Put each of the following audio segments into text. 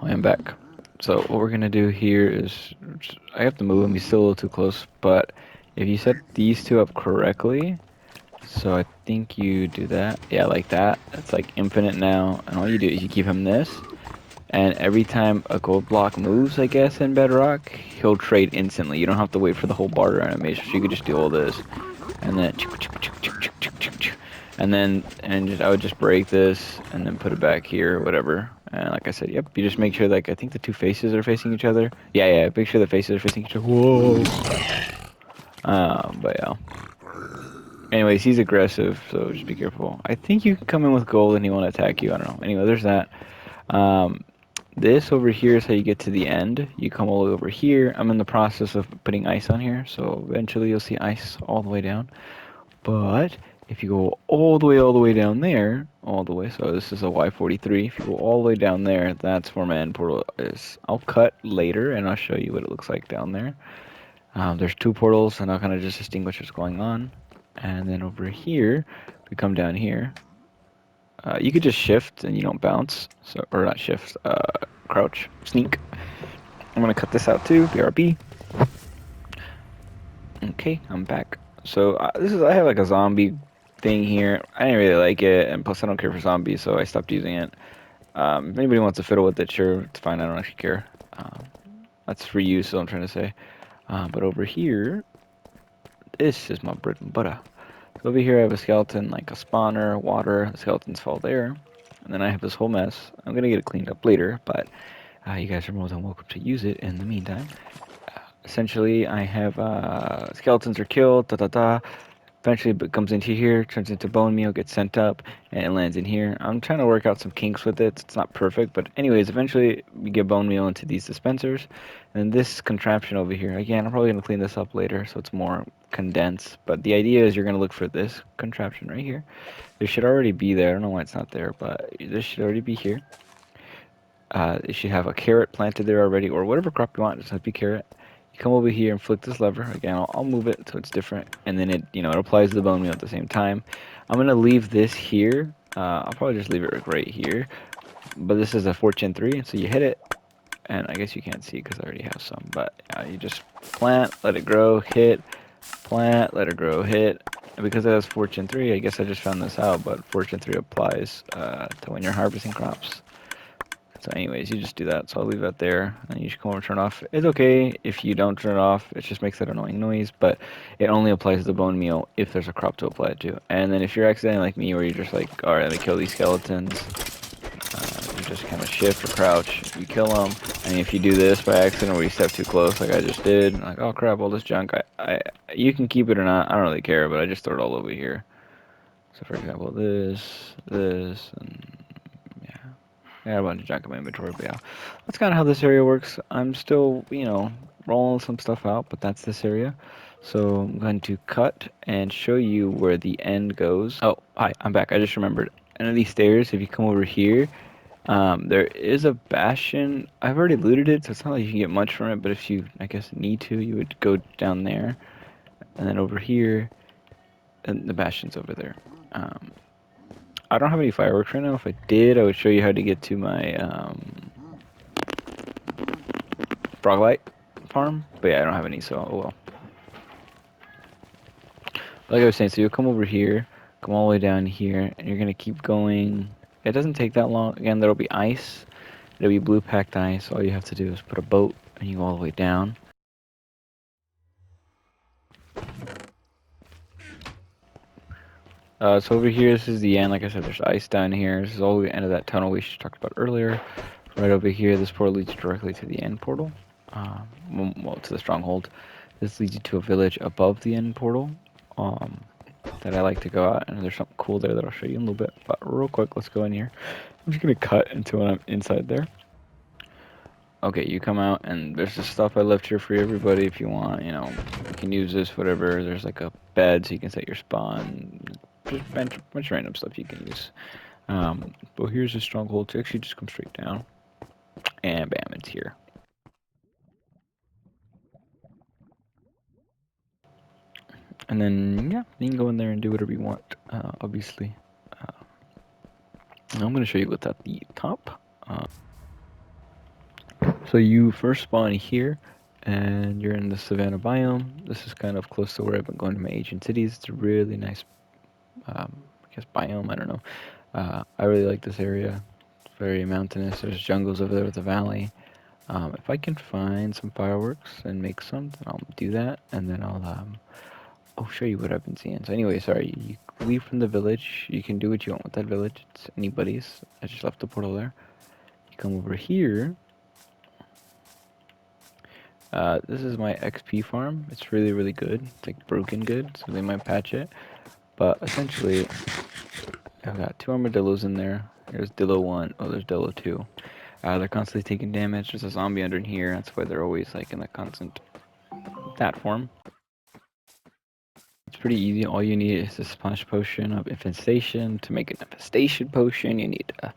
I am back. So what we're gonna do here is, I have to move him. He's still a little too close, but if you set these two up correctly, so I think you do that. Yeah, like that. It's like infinite now, and all you do is you give him this, and every time a gold block moves, I guess in Bedrock, he'll trade instantly. You don't have to wait for the whole barter animation. So you could just do all this, and then I would just break this and then put it back here, whatever. And like I said, yep, you just make sure, like, I think the two faces are facing each other. Yeah, make sure the faces are facing each other. Whoa. But yeah. Anyways, he's aggressive, so just be careful. I think you can come in with gold and he won't attack you. I don't know. Anyway, there's that. Um, this over here is how you get to the end. You come all the way over here. I'm in the process of putting ice on here, so eventually you'll see ice all the way down. But if you go all the way down there, all the way, so this is a Y43. If you go all the way down there, that's where my end portal is. I'll cut later and I'll show you what it looks like down there. There's two portals, and I'll kind of just distinguish what's going on. And then over here, we come down here. You could just shift and you don't bounce, so or not shift, crouch, sneak. I'm gonna cut this out too. BRB. Okay, I'm back. So I have like a zombie thing here. I didn't really like it, and plus I don't care for zombies, so I stopped using it. If anybody wants to fiddle with it, sure, it's fine. I don't actually care. That's for you, so I'm trying to say. But over here, this is my bread and butter. So over here I have a skeleton, like a spawner, water. The skeletons fall there, and then I have this whole mess. I'm gonna get it cleaned up later, but you guys are more than welcome to use it in the meantime. Essentially, I have skeletons are killed, da da da. Eventually, it comes into here, turns into bone meal, gets sent up, and it lands in here. I'm trying to work out some kinks with it. It's not perfect, but anyways, eventually we get bone meal into these dispensers. And this contraption over here, again, I'm probably going to clean this up later so it's more condensed. But the idea is you're going to look for this contraption right here. This should already be there. I don't know why it's not there, but this should already be here. It should have a carrot planted there already, or whatever crop you want. It doesn't have to be carrot. You come over here and flick this lever. Again, I'll move it so it's different, and then it applies the bone meal at the same time. I'm gonna leave this here. I'll probably just leave it right here. But this is a fortune 3, so you hit it, and I guess you can't see because I already have some. But you just plant, let it grow, hit, plant, let it grow, hit. And because it has fortune 3, I guess I just found this out. But fortune 3 applies to when you're harvesting crops. So anyways, you just do that. So I'll leave that there, and you should come over and turn it off. It's okay if you don't turn it off. It just makes that annoying noise, but it only applies the bone meal if there's a crop to apply it to. And then if you're accidentally like me, where you're just like, all right, let me kill these skeletons, you just kind of shift or crouch, you kill them. And if you do this by accident, or you step too close, like I just did, like, oh crap, all this junk, you can keep it or not. I don't really care, but I just throw it all over here. So for example, this, and yeah. I got a bunch of junk in my inventory, but yeah. That's kind of how this area works. I'm still, rolling some stuff out, but that's this area. So I'm going to cut and show you where the end goes. Oh, hi, I'm back. I just remembered. End of these stairs, if you come over here, there is a bastion. I've already looted it, so it's not like you can get much from it, but if you, I guess, need to, you would go down there. And then over here, and the bastion's over there. Um, I don't have any fireworks right now. If I did, I would show you how to get to my Froglight farm. But yeah, I don't have any, so oh well. Like I was saying, so you'll come over here, come all the way down here, and you're gonna keep going. It doesn't take that long. Again, there'll be ice. It'll be blue packed ice. All you have to do is put a boat, and you go all the way down. So over here, this is the end. Like I said, there's ice down here. This is all the end of that tunnel we talked about earlier. Right over here, this portal leads directly to the end portal. Well, to the stronghold. This leads you to a village above the end portal. That I like to go out, and there's something cool there that I'll show you in a little bit. But real quick, let's go in here. I'm just gonna cut until I'm inside there. Okay, you come out, and there's just stuff I left here for everybody if you want. You can use this, whatever. There's like a bed so you can set your spawn. Just a bunch of random stuff you can use. But here's a stronghold. So actually just come straight down, and bam, it's here. And then, yeah, you can go in there and do whatever you want, obviously. I'm going to show you what's at the top. So you first spawn here, and you're in the Savannah biome. This is kind of close to where I've been going to my ancient cities. It's a really nice, I guess, biome. I don't know. I really like this area. It's very mountainous. There's jungles over there with a valley. If I can find some fireworks and make some, then I'll do that, and then I'll show you what I've been seeing. So anyway, sorry, you leave from the village. You can do what you want with that village. It's anybody's. I just left the portal there. You come over here. This is my XP farm. It's really, really good. It's like broken good, so they might patch it. But essentially, I've got 2 armadillos in there. There's Dillo 1. Oh, there's Dillo 2. They're constantly taking damage. There's a zombie under here. That's why they're always like in the constant that form. It's pretty easy. All you need is a splash potion of infestation. To make an infestation potion, you need a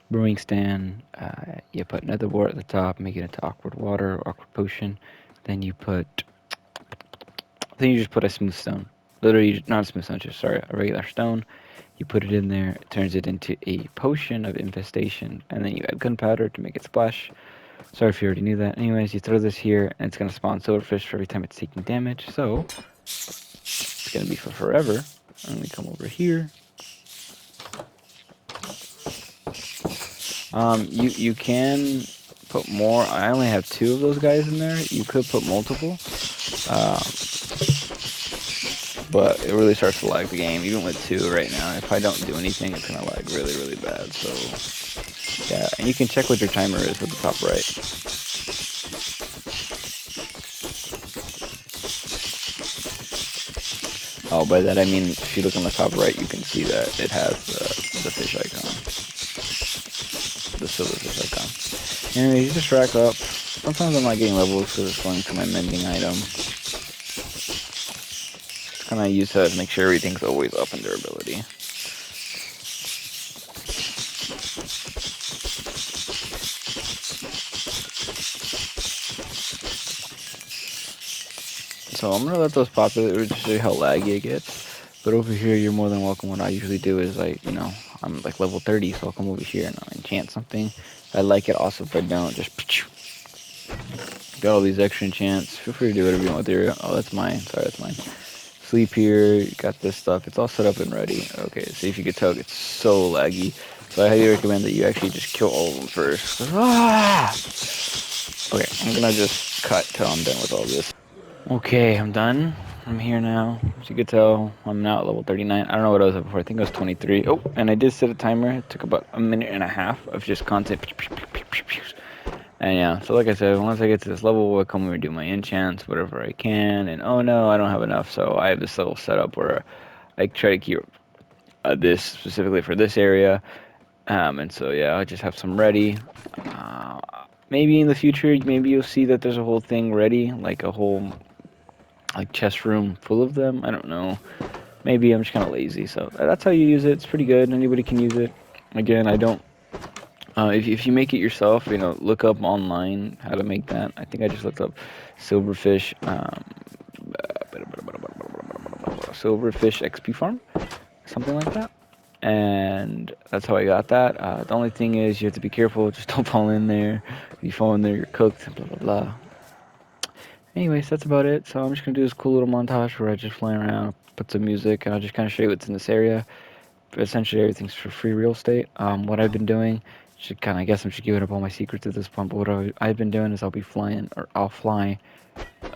brewing stand. You put nether wart at the top, make it into awkward water, awkward potion. Then you just put a smooth stone. Literally, not a smooth stone, just sorry, a regular stone. You put it in there, it turns it into a potion of infestation, and then you add gunpowder to make it splash. Sorry if you already knew that. Anyways, you throw this here, and it's gonna spawn silverfish for every time it's taking damage. So it's gonna be for forever. And we come over here. You can put more. I only have 2 of those guys in there. You could put multiple, but it really starts to lag the game. Even with 2 right now, if I don't do anything, it's gonna lag really, really bad. So yeah, and you can check what your timer is at the top right. Oh, by that I mean if you look on the top right, you can see that it has the fish icon, the silverfish icon. Anyway, you just rack up. Sometimes I'm not getting levels because it's going to my mending item. Just kind of use that to make sure everything's always up in durability. So I'm gonna let those populate to show you how laggy it gets. But over here, you're more than welcome. What I usually do is I'm like level 30, so I'll come over here and I'll enchant something. If I like it, also if I don't, just got all these extra enchants. Feel free to do whatever you want with your. Oh, that's mine. Sorry, that's mine. Sleep here. You got this stuff. It's all set up and ready. Okay, see if you could tell it's so laggy. So I highly recommend that you actually just kill all of them first. Ah! Okay, I'm gonna just cut till I'm done with all this. Okay, I'm done. I'm here now. As you can tell, I'm now at level 39. I don't know what I was at before. I think I was 23. Oh, and I did set a timer. It took about a minute and a half of just constant. And yeah, so like I said, once I get to this level, I'll come over and do my enchants, whatever I can. And oh no, I don't have enough. So I have this little setup where I try to keep this specifically for this area. And so yeah, I just have some ready. Maybe in the future, maybe you'll see that there's a whole thing ready, like a whole like chest room full of them. I don't know. Maybe I'm just kind of lazy. So that's how you use it. It's pretty good. Anybody can use it. Again, I don't. If you make it yourself, look up online how to make that. I think I just looked up silverfish, silverfish XP farm, something like that. And that's how I got that. The only thing is you have to be careful. Just don't fall in there. If you fall in there, you're cooked. Blah blah blah. Anyways, that's about it. So I'm just gonna do this cool little montage where I just fly around, put some music, and I'll just kind of show you what's in this area. Essentially, everything's for free real estate. What I've been doing, I guess I'm just giving up all my secrets at this point. But what I've been doing is I'll fly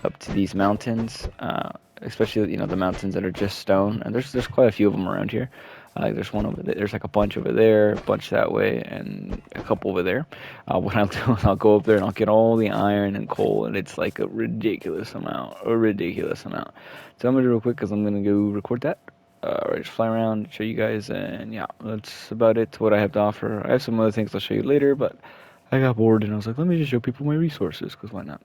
up to these mountains, especially the mountains that are just stone. And there's quite a few of them around here. There's one over there. There's like a bunch over there, a bunch that way, and a couple over there. What I'll do is I'll go up there and I'll get all the iron and coal, and it's like a ridiculous amount. So I'm gonna do real quick because I'm gonna go record that. Or just fly around, show you guys, and yeah, that's about it. What I have to offer. I have some other things I'll show you later, but I got bored and I was like, let me just show people my resources, because why not?